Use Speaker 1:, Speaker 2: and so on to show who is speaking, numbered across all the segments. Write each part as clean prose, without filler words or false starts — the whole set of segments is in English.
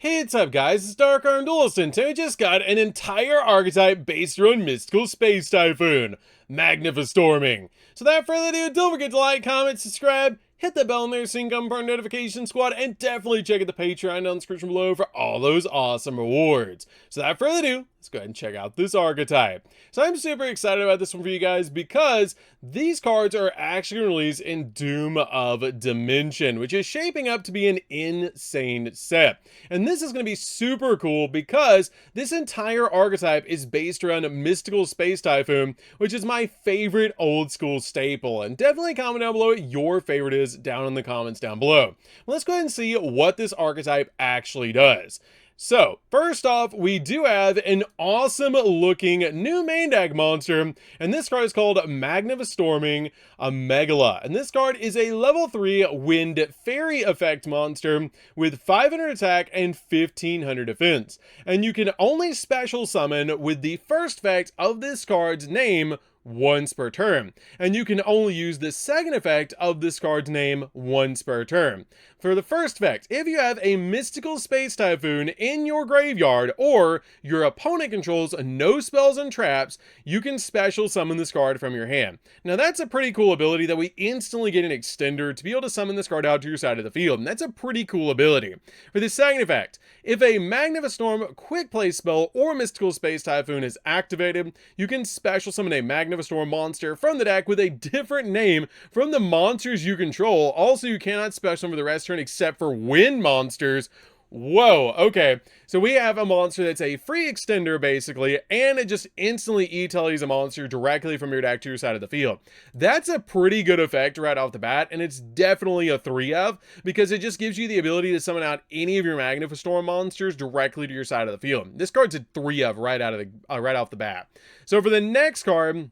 Speaker 1: Hey, what's up guys, it's DarkArmedDuelist, and today we just got an entire archetype based around Mystical Space Typhoon, Magnifistorming. So without further ado, don't forget to like, comment, subscribe, hit the bell in there so you can come part of the notification squad, and definitely check out the Patreon down in the description below for all those awesome rewards. So without further ado, let's go ahead and check out this archetype. So I'm super excited about this one for you guys because these cards are actually released in Doom of Dimension, which is shaping up to be an insane set. And this is going to be super cool because this entire archetype is based around Mystical Space Typhoon, which is my favorite old school staple. And definitely comment down below what your favorite is down in the comments down below. Let's go ahead and see what this archetype actually does. So, first off, we do have an awesome looking new main deck monster, and this card is called Magnifistorming a Megala. And this card is a level 3 Wind Fairy effect monster with 500 attack and 1500 defense. And you can only special summon with the first effect of this card's name once per turn, and you can only use the second effect of this card's name once per turn. For the first effect, if you have a Mystical Space Typhoon in your graveyard or your opponent controls no spells and traps, you can special summon this card from your hand. Now that's a pretty cool ability that we instantly get an extender to be able to summon this card out to your side of the field, and that's a pretty cool ability. For the second effect, if a Magnifistorm quick play spell or Mystical Space Typhoon is activated, you can special summon a Magnifistorm monster from the deck with a different name from the monsters you control. Also, you cannot special summon for the rest of the turn except for wind monsters. Whoa, okay. So we have a monster that's a free extender, basically, and it just instantly e-tellies a monster directly from your deck to your side of the field. That's a pretty good effect right off the bat, and it's definitely a 3-of, because it just gives you the ability to summon out any of your Magnifistorm monsters directly to your side of the field. This card's a 3-of right off the bat. So for the next card,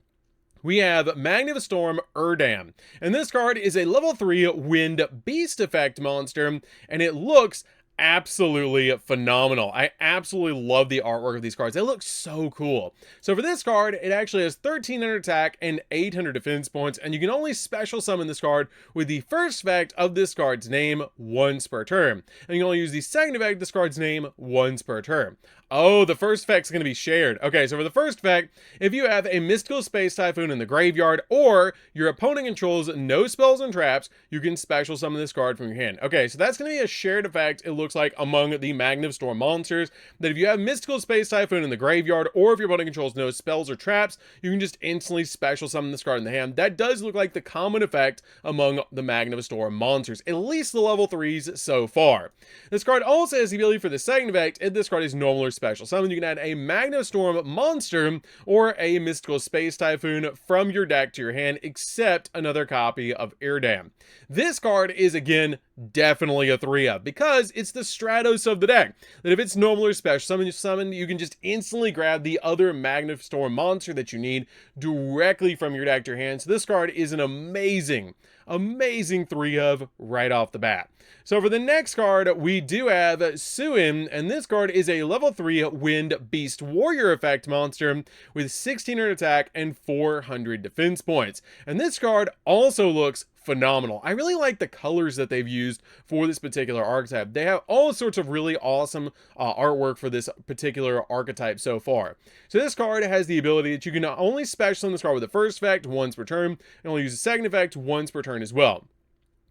Speaker 1: we have Magnifistorm Erdam, and this card is a level 3 Wind Beast effect monster, and it looks absolutely phenomenal. I absolutely love the artwork of these cards. They look so cool. So for this card, it actually has 1300 attack and 800 defense points, and you can only special summon this card with the first effect of this card's name once per turn. And you can only use the second effect of this card's name once per turn. Oh, the first effect's going to be shared. Okay, so for the first effect, if you have a Mystical Space Typhoon in the graveyard or your opponent controls no spells and traps, you can special summon this card from your hand. Okay, so that's going to be a shared effect, it looks like, among the Magnifistorm monsters, that if you have Mystical Space Typhoon in the graveyard or if your opponent controls no spells or traps, you can just instantly special summon this card in the hand. That does look like the common effect among the Magnifistorm monsters, at least the level 3s so far. This card also has the ability for the second effect, if this card is normal or special summon, you can add a Magnifistorm monster or a Mystical Space Typhoon from your deck to your hand, except another copy of Erdam. This card is, again, definitely a 3-of, because it's the Stratos of the deck, that if it's normal or special summon, you can just instantly grab the other Magnifistorm monster that you need directly from your deck to your hand. So this card is an amazing 3-of right off the bat. So for the next card, we do have Suin, and this card is a level 3 Wind Beast Warrior effect monster with 1600 attack and 400 defense points. And this card also looks phenomenal. I really like the colors that they've used for this particular archetype. They have all sorts of really awesome artwork for this particular archetype so far. So this card has the ability that you can not only special summon this card with the first effect once per turn, and only use the second effect once per turn as well.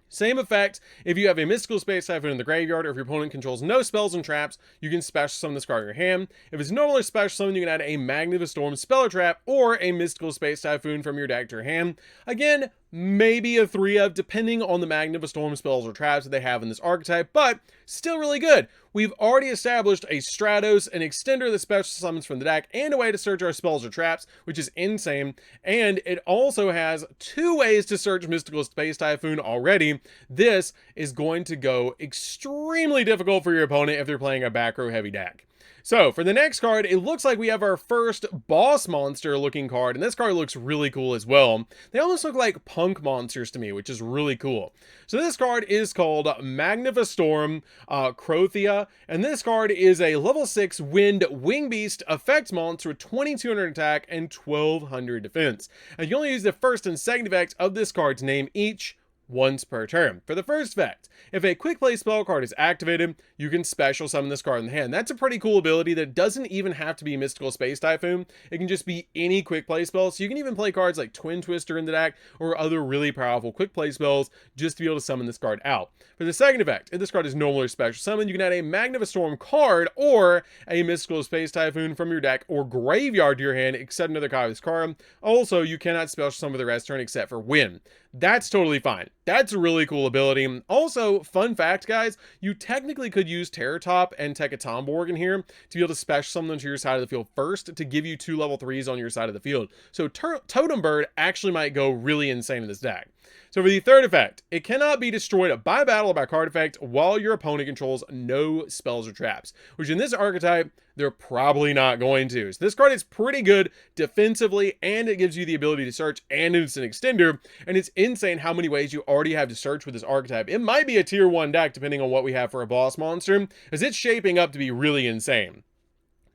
Speaker 1: Same effect, if you have a Mystical Space Typhoon in the graveyard or if your opponent controls no spells and traps, you can special summon this card in your hand. If it's normal or special summon, you can add a Magnifistorm spell or trap or a Mystical Space Typhoon from your deck to your hand. Again, maybe a 3-of, depending on the Magnifistorm spells or traps that they have in this archetype, but still really good. We've already established a Stratos, an extender that special summons from the deck, and a way to search our spells or traps, which is insane. And it also has 2 ways to search Mystical Space Typhoon already. This is going to go extremely difficult for your opponent if they're playing a back row heavy deck. So for the next card, it looks like we have our first boss monster looking card, and this card looks really cool as well. They almost look like punk monsters to me, which is really cool. So this card is called Magnifistorm Crothia, and this card is a level 6 Wind Wing Beast effect monster with 2200 attack and 1200 defense. And you only use the first and second effect of this card's name each once per turn. For the first effect, if a quick play spell card is activated, you can special summon this card in the hand. That's a pretty cool ability that doesn't even have to be Mystical Space Typhoon. It can just be any quick play spell. So you can even play cards like Twin Twister in the deck or other really powerful quick play spells just to be able to summon this card out. For the second effect, if this card is normally special summoned, you can add a Magnifistorm card or a Mystical Space Typhoon from your deck or graveyard to your hand, except another copy of this card. Also, you cannot special summon the rest turn except for win. That's totally fine. That's a really cool ability. Also, fun fact, guys, you technically could use Terror Top and Tekatomborg in here to be able to special summon them to your side of the field first to give you 2 level 3s on your side of the field. So Totem Bird actually might go really insane in this deck. So for the third effect, it cannot be destroyed by battle or by card effect while your opponent controls no spells or traps, which in this archetype, they're probably not going to. So this card is pretty good defensively, and it gives you the ability to search, and it's an extender, and it's insane how many ways you already have to search with this archetype. It might be a tier 1 deck depending on what we have for a boss monster, as it's shaping up to be really insane.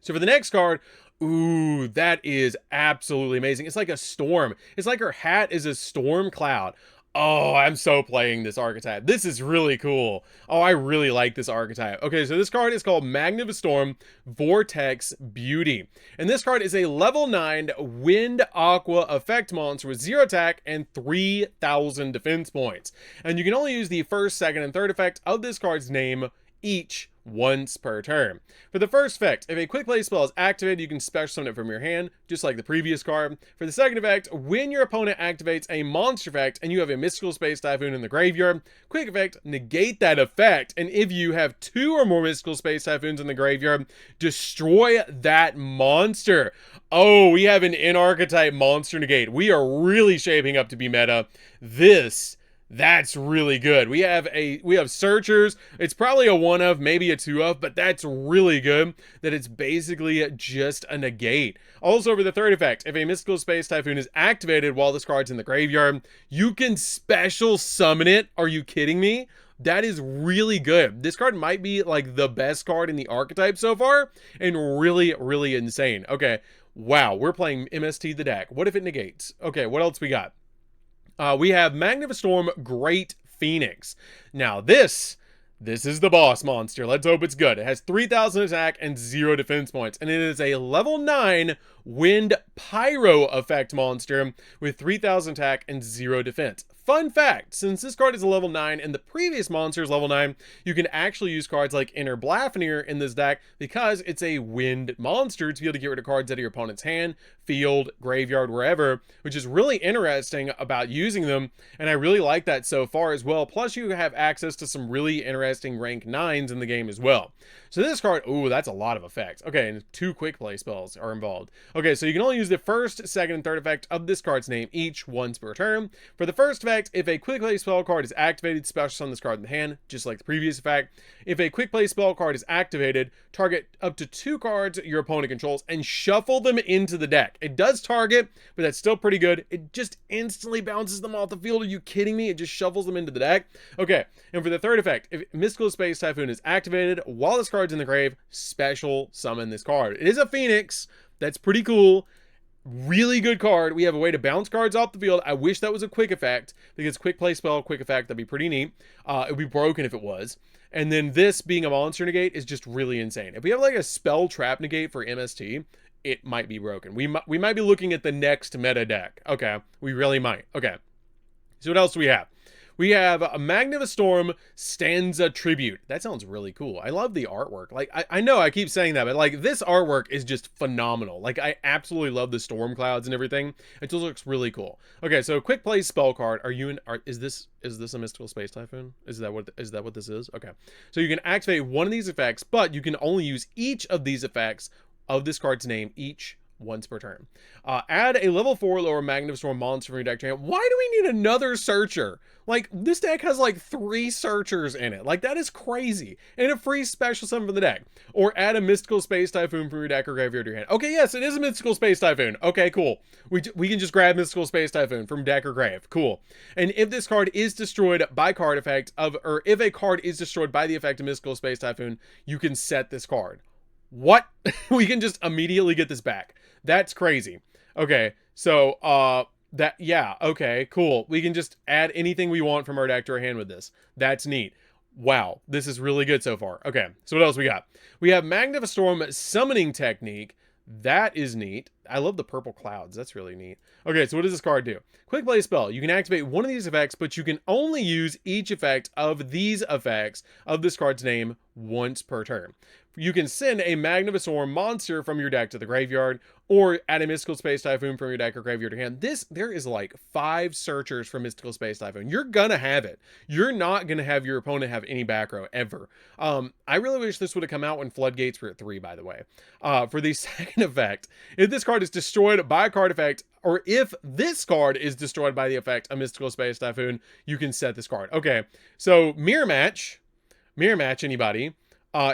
Speaker 1: So for the next card, ooh, that is absolutely amazing. It's like a storm. It's like her hat is a storm cloud. Oh, I'm so playing this archetype. This is really cool. Oh, I really like this archetype. Okay, so this card is called Magnifistorm Vortex Beauty. And this card is a level 9 Wind Aqua effect monster with 0 attack and 3,000 defense points. And you can only use the first, second, and third effect of this card's name each once per turn. For the first effect, if a quick play spell is activated, you can special summon it from your hand, just like the previous card. For the second effect, when your opponent activates a monster effect and you have a Mystical Space Typhoon in the graveyard, quick effect, negate that effect, and if you have 2 or more Mystical Space Typhoons in the graveyard, destroy that monster. Oh, we have an in-archetype monster negate. We are really shaping up to be meta. That's really good. We have searchers. It's probably a 1 of, maybe a 2 of, but that's really good that it's basically just a negate. Also, for the third effect, if a Mystical Space Typhoon is activated while this card's in the graveyard, you can special summon it. Are you kidding me? That is really good. This card might be like the best card in the archetype so far and really, really insane. Okay. Wow. We're playing MST the deck. What if it negates? Okay. What else we got? We have Magnifistorm Great Phoenix. Now this is the boss monster. Let's hope it's good. It has 3,000 attack and 0 defense points. And it is a level 9 Wind Pyro effect monster with 3,000 attack and 0 defense. Fun fact, since this card is a level 9 and the previous monster is level 9, you can actually use cards like Inner Blafnir in this deck because it's a wind monster to be able to get rid of cards out of your opponent's hand, field, graveyard, wherever, which is really interesting about using them. And I really like that so far as well. Plus you have access to some really interesting rank 9s in the game as well. So this card, ooh, that's a lot of effects. Okay, and 2 quick play spells are involved. Okay, so you can only use the first, second, and third effect of this card's name each once per turn. For the first effect, if a quick play spell card is activated, special summon this card in the hand, just like the previous effect. If a quick play spell card is activated, target up to 2 cards your opponent controls and shuffle them into the deck. It does target, but that's still pretty good. It just instantly bounces them off the field. Are you kidding me? It just shuffles them into the deck. Okay, and for the third effect, if Mystical Space Typhoon is activated while this card's in the grave, special summon this card. It is a Phoenix. That's pretty cool. Really good card. We have a way to bounce cards off the field. I wish that was a quick effect because quick play spell, quick effect, that'd be pretty neat. It would be broken if it was. And then this being a monster negate is just really insane. If we have like a spell trap negate for MST, it might be broken. We might be looking at the next meta deck. Okay, we really might. Okay, so what else do we have? We have a Magnifistorm Stanza Tribute. That sounds really cool. I love the artwork. Like, I know I keep saying that, but like this artwork is just phenomenal. Like, I absolutely love the storm clouds and everything. It just looks really cool. Okay, so quick play spell card. Is this a Mystical Space Typhoon? Is that what this is? Okay. So you can activate one of these effects, but you can only use each of these effects of this card's name each once per turn. Add a level 4 lower Magnifistorm monster from your deck to hand. Why do we need another searcher? Like, this deck has like 3 searchers in it. Like, that is crazy. And a free special summon from the deck. Or add a Mystical Space Typhoon from your deck or graveyard to your hand. Okay, yes, it is a Mystical Space Typhoon. Okay, cool. We can just grab Mystical Space Typhoon from deck or grave. Cool. And if this card is destroyed by card effect or if a card is destroyed by the effect of Mystical Space Typhoon, you can set this card. What? We can just immediately get this back. That's crazy. Okay, so That, yeah, okay, cool. We can just add anything we want from our deck to our hand with this. That's neat. Wow, this is really good so far. Okay, so what else we got? We have Magnifistorm Summoning Technique. That is neat. I love the purple clouds. That's really neat. Okay, so what does this card do? Quick play spell. You can activate one of these effects, but you can only use each effect of these effects of this card's name once per turn. You can send a Magnifistorm monster from your deck to the graveyard, or add a Mystical Space Typhoon from your deck or graveyard to hand. There is like 5 searchers for Mystical Space Typhoon. You're gonna have it. You're not gonna have your opponent have any back row ever. I really wish this would have come out when Floodgates were at 3, by the way. For the second effect, if this card is destroyed by a card effect, or if this card is destroyed by the effect of Mystical Space Typhoon, you can set this card. Okay, so Mirror Match, anybody,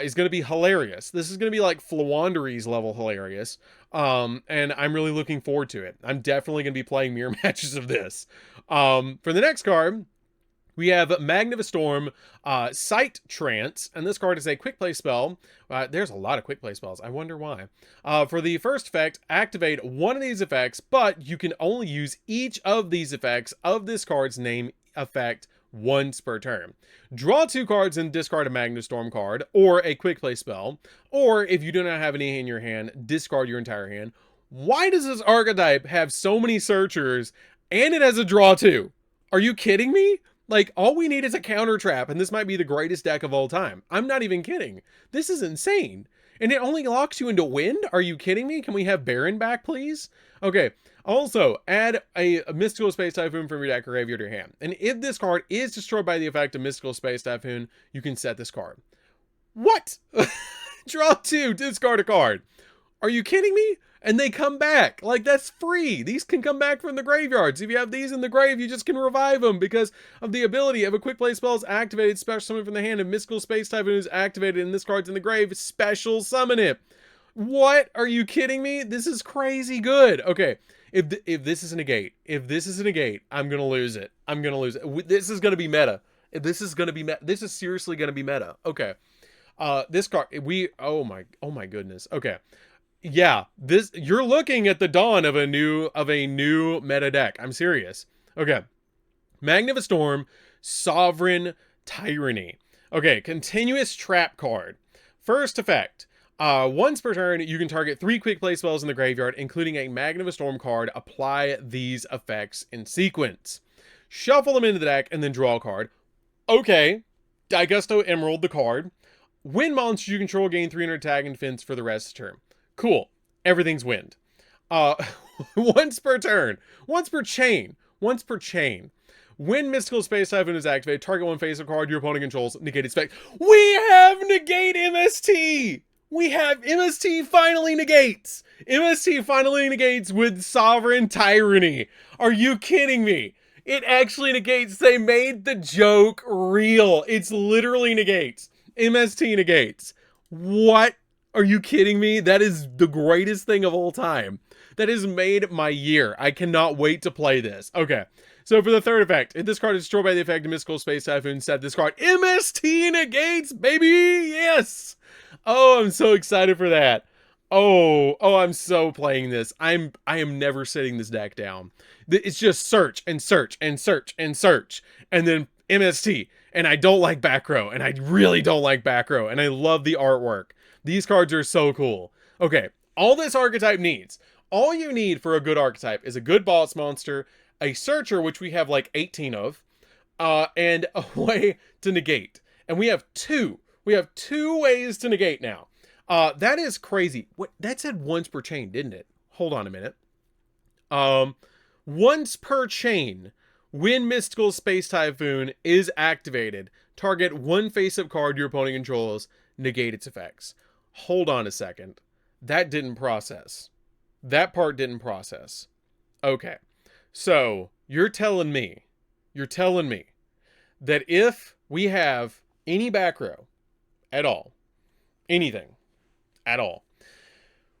Speaker 1: is going to be hilarious. This is going to be like Flawandery's level hilarious. And I'm really looking forward to it. I'm definitely going to be playing mirror matches of this. For the next card, we have Magnifistorm Sight Trance, and this card is a quick play spell. There's a lot of quick play spells. I wonder why. For the first effect, activate one of these effects, but you can only use each of these effects of this card's name effect once per turn. Draw 2 cards and discard a Magnifistorm card or a quick play spell, or if you do not have any in your hand, discard your entire hand. Why does this archetype have so many searchers and it has a draw 2? Are you kidding me? Like, all we need is a counter trap, and this might be the greatest deck of all time. I'm not even kidding. This is insane. And it only locks you into wind? Are you kidding me? Can we have Baron back, please? Okay. Also, add a Mystical Space Typhoon from your deck or graveyard to your hand. And if this card is destroyed by the effect of Mystical Space Typhoon, you can set this card. What? Draw 2, discard a card. Are you kidding me? And they come back. Like, that's free. These can come back from the graveyards. If you have these in the grave, you just can revive them because of the ability of a quick play spell is activated, special summon from the hand, and Mystical Space Typhoon is activated, and this card's in the grave, special summon it. What? Are you kidding me? This is crazy good. Okay. If this is a negate, I'm going to lose it. This is going to be meta. This is seriously going to be meta. Okay. This card, oh my goodness. Okay. Yeah, you're looking at the dawn of a new meta deck. I'm serious. Okay. Magnifistorm Sovereign Tyranny. Okay, continuous trap card. First effect. Once per turn, you can target 3 quick play spells in the graveyard, including a Magnifistorm card. Apply these effects in sequence. Shuffle them into the deck and then draw a card. Okay. Digusto Emerald the card. When monsters you control gain 300 attack and defense for the rest of the turn. Cool. Everything's wind. Once per turn. Once per chain. When Mystical Space Typhoon is activated, target one face-up card your opponent controls, negate its effect. We have negate MST! We have MST finally negates! MST finally negates with Sovereign Tyranny. Are you kidding me? It actually negates. They made the joke real. It's literally negates. MST negates. What? Are you kidding me? That is the greatest thing of all time. That has made my year. I cannot wait to play this. Okay. So for the third effect, if this card is destroyed by the effect of Mystical Space Typhoon, set this card. MST negates, baby! Yes! Oh, I'm so excited for that. Oh, I'm so playing this. I am never setting this deck down. It's just search and search and search and search. And then MST. And I don't like back row. And I really don't like back row. And I love the artwork. These cards are so cool. Okay, all this archetype needs. All you need for a good archetype is a good boss monster, a searcher, which we have like 18 of, and a way to negate. And we have 2. We have 2 ways to negate now. That is crazy. What, that said once per chain, didn't it? Hold on a minute. Once per chain, when Mystical Space Typhoon is activated, target one face-up card your opponent controls, negate its effects. Hold on a second. That didn't process. That part didn't process. Okay. So, you're telling me that if we have any back row at all, anything at all,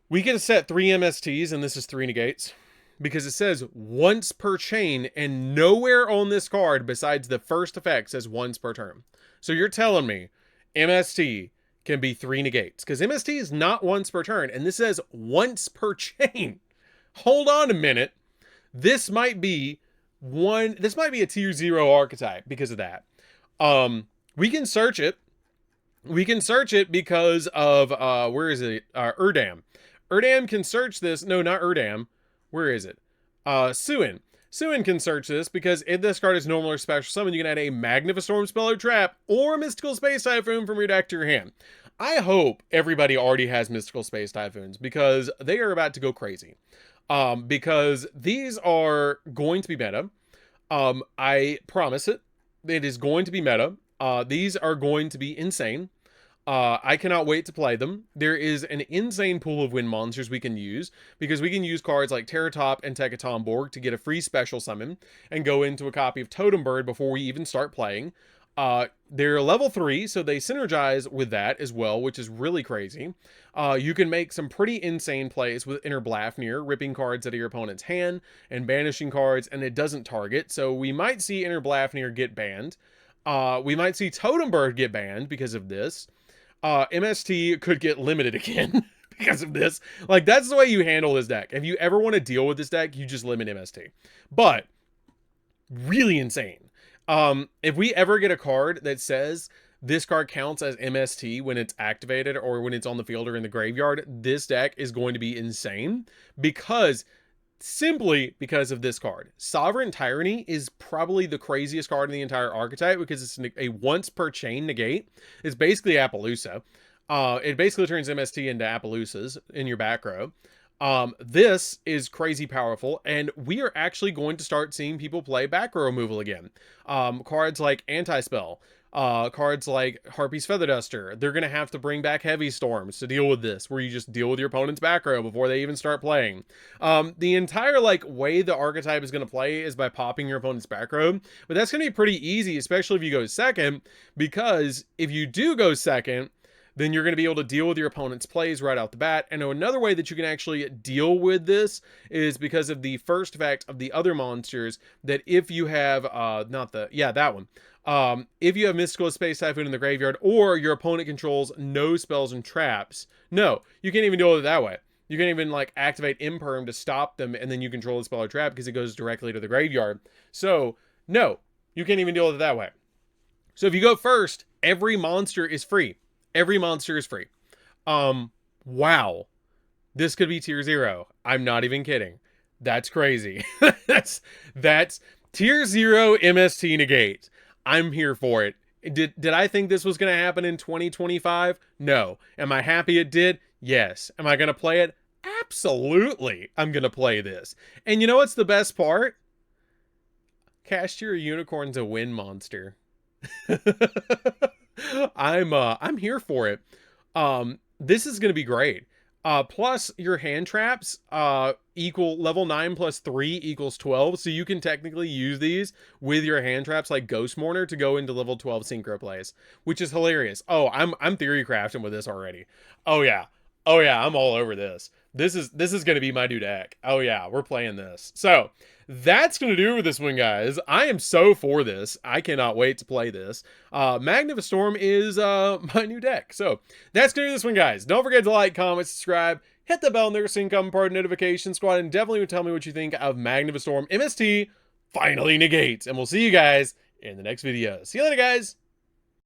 Speaker 1: we can set 3 MSTs and this is 3 negates because it says once per chain and nowhere on this card besides the first effect says once per turn. So you're telling me MST can be 3 negates because MST is not once per turn and this says once per chain. Hold on a minute. this might be a tier 0 archetype because of that. We can search it. We can search it because of, where is it? Erdam. Erdam can search this. No, not Erdam. Where is it? Suin. Suin can search this because if this card is normal or special summon, you can add a Magnifistorm spell or trap or Mystical Space Typhoon from your deck to your hand. I hope everybody already has Mystical Space Typhoons because they are about to go crazy. Because these are going to be meta. I promise it. It is going to be meta. These are going to be insane. I cannot wait to play them. There is an insane pool of win monsters we can use because we can use cards like Terratop and Tekatomborg to get a free special summon and go into a copy of Totem Bird before we even start playing. They're level 3, so they synergize with that as well, which is really crazy. You can make some pretty insane plays with Inner Blafnir, ripping cards out of your opponent's hand and banishing cards, and it doesn't target. So we might see Inner Blafnir get banned. We might see Totem Bird get banned because of this. MST could get limited again because of this. Like, that's the way you handle this deck. If you ever want to deal with this deck, you just limit MST. But really insane. If we ever get a card that says this card counts as MST when it's activated or when it's on the field or in the graveyard, this deck is going to be insane simply because of this card. Sovereign Tyranny is probably the craziest card in the entire archetype because it's a once per chain negate. It's basically Appaloosa. It basically turns MST into Appaloosas in your back row. This is crazy powerful, and we are actually going to start seeing people play back row removal again. Cards like Anti-Spell, cards like Harpy's Feather Duster, they're going to have to bring back Heavy Storms to deal with this, where you just deal with your opponent's back row before they even start playing. The entire way the archetype is going to play is by popping your opponent's back row, but that's going to be pretty easy, especially if you go second, because if you do go second, then you're going to be able to deal with your opponent's plays right out the bat. And another way that you can actually deal with this is because of the first effect of the other monsters, that if you have, if you have Mystical Space Typhoon in the graveyard, or your opponent controls no spells and traps, no, you can't even deal with it that way. You can even activate Imperm to stop them, and then you control the spell or trap because it goes directly to the graveyard. So, no, you can't even deal with it that way. So if you go first, every monster is free. Every monster is free. Wow. This could be tier 0. I'm not even kidding. That's crazy. that's tier 0 MST negate. I'm here for it. Did I think this was going to happen in 2025? No. Am I happy it did? Yes. Am I going to play it? Absolutely. I'm going to play this. And you know what's the best part? Cashier Unicorn's a win monster. I'm here for it. This is going to be great. Plus your hand traps, equal level 9 plus 3 equals 12. So you can technically use these with your hand traps like Ghost Mourner to go into level 12 synchro plays, which is hilarious. Oh, I'm theory crafting with this already. Oh yeah. Oh yeah. I'm all over this. This is going to be my new deck. Oh yeah. We're playing this. So that's going to do it with this one, guys. I am so for this. I cannot wait to play this. Magnifistorm is my new deck. So that's going to do this one, guys. Don't forget to like, comment, subscribe, hit the bell and there so you can become part of the notification squad, and definitely tell me what you think of Magnifistorm MST finally negates. And we'll see you guys in the next video. See you later, guys.